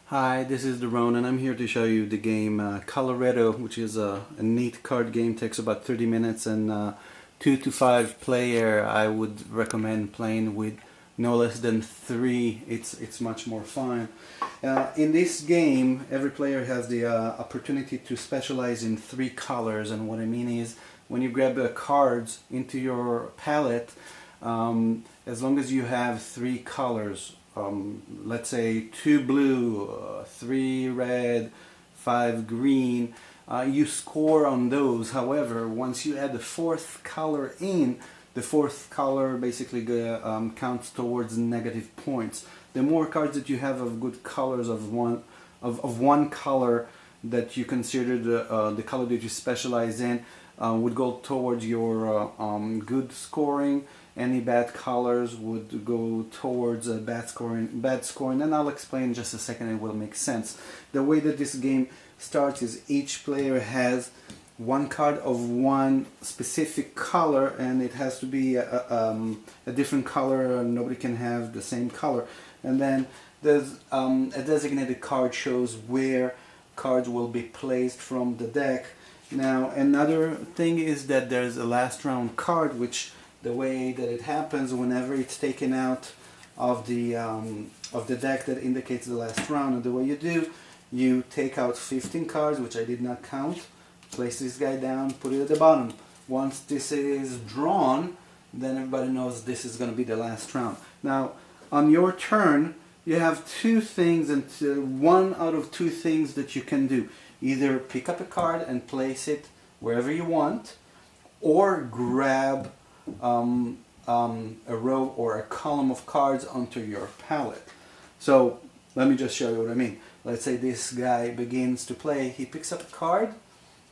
Hi, this is Doron and I'm here to show you the game Coloretto, which is a neat card game. Takes about 30 minutes and 2 to 5 player. I would recommend playing with no less than 3. It's much more fun. In this game, every player has the opportunity to specialize in 3 colors, and what I mean is when you grab cards into your palette, as long as you have 3 colors, let's say 2 blue, 3 red, 5 green, you score on those. However, once you add the 4th color in, the 4th color basically counts towards negative points. The more cards that you have of good colors of one color that you consider the color that you specialize in would go towards your good scoring. Any bad colors would go towards bad scoring, and I'll explain in just a second. It will make sense. The way that this game starts is each player has one card of one specific color, and it has to be a different color. Nobody can have the same color. And then there's a designated card shows where cards will be placed from the deck. Now, another thing is that there's a last round card, which the way that it happens, whenever it's taken out of the deck, that indicates the last round. And the way you do, you take out 15 cards, which I did not count, place this guy down, put it at the bottom. Once this is drawn, then everybody knows this is going to be the last round. Now, on your turn, you have 2 things, and 1 out of 2 things that you can do. Either pick up a card and place it wherever you want, or grab a row or a column of cards onto your palette. So let me just show you what I mean. Let's say this guy begins to play. He picks up a card.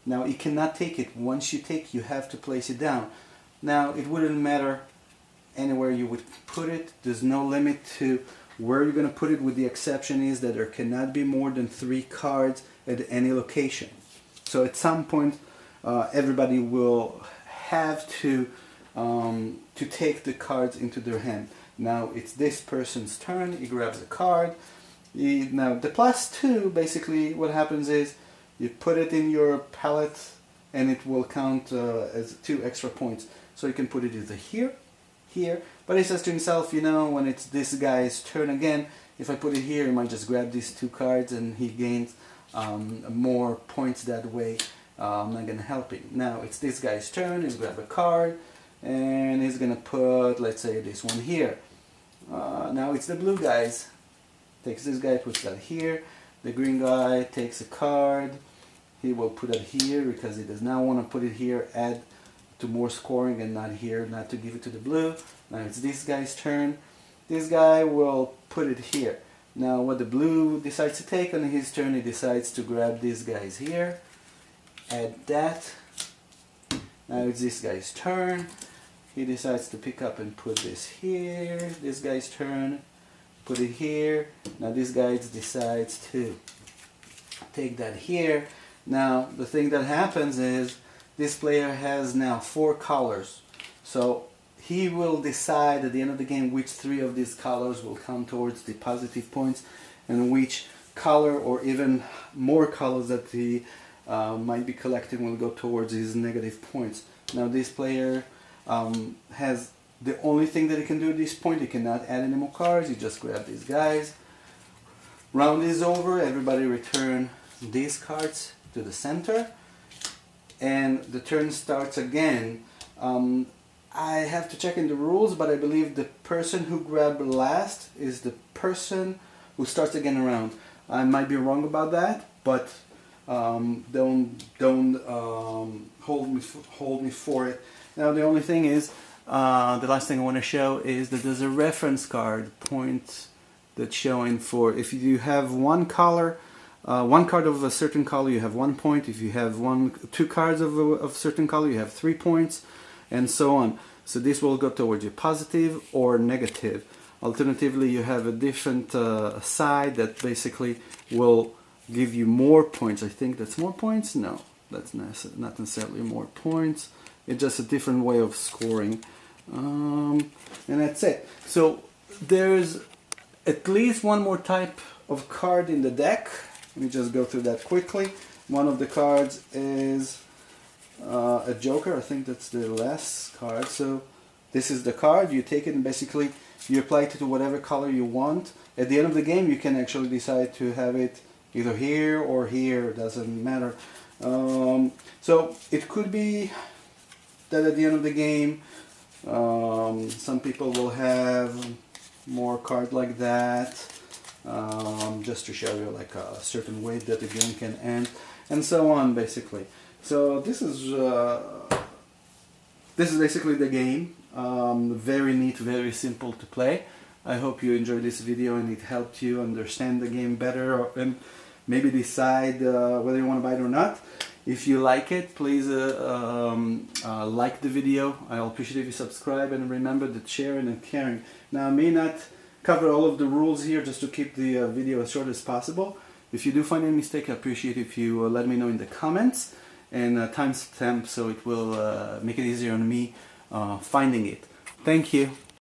Now he cannot take it. Once you take, you have to place it down. Now it wouldn't matter anywhere you would put it. There's no limit to where you're going to put it, with the exception is that there cannot be more than 3 cards at any location. So at some point everybody will have to take the cards into their hand. Now it's this person's turn. He grabs a card. Now the +2, basically what happens is you put it in your palette and it will count as 2 extra points. So you can put it either here, here, but he says to himself, you know, when it's this guy's turn again, if I put it here, he might just grab these 2 cards and he gains more points that way. I'm not going to help him. Now it's this guy's turn. He's grab a card and he's gonna put, let's say, this one here. Now it's the blue guy's. Takes this guy, puts that here. The green guy takes a card. He will put it here because he does not want to put it here, add to more scoring, and not here, not to give it to the blue. Now it's this guy's turn. This guy will put it here. Now what the blue decides to take on his turn, he decides to grab these guys here. Add that. Now it's this guy's turn. He decides to pick up and put this here. This guy's turn. Put it here. Now this guy decides to take that here. Now the thing that happens is this player has now 4 colors. So he will decide at the end of the game which 3 of these colors will come towards the positive points, and which color or even more colors that he might be collecting will go towards his negative points. Now this player has the only thing that he can do at this point. He cannot add any more cards. He just grab these guys. Round is over. Everybody return these cards to the center, and the turn starts again. I have to check in the rules, but I believe the person who grabbed last is the person who starts again around. I might be wrong about that, but don't hold me for it. Now the only thing is, the last thing I want to show is that there's a reference card point that's showing for if you have one color, one card of a certain color, you have 1 point. If you have 2 cards of a certain color, you have 3 points, and so on. So this will go towards your positive or negative. Alternatively, you have a different side that basically will give you more points. I think that's more points. No, that's not necessarily more points. It's just a different way of scoring, and that's it. So there's at least one more type of card in the deck. Let me just go through that quickly. One of the cards is a Joker. I think that's the last card. So this is the card. You take it and basically you apply it to whatever color you want. At the end of the game, you can actually decide to have it either here or here. It doesn't matter. So it could be that at the end of the game, some people will have more cards like that, just to show you like a certain way that the game can end, and so on, basically. So this is basically the game. Very neat, very simple to play. I hope you enjoyed this video and it helped you understand the game better and maybe decide whether you want to buy it or not. If you like it, please like the video. I'll appreciate if you subscribe, and remember that sharing and caring. Now, I may not cover all of the rules here just to keep the video as short as possible. If you do find any mistake, I appreciate if you let me know in the comments and timestamp so it will make it easier on me finding it. Thank you.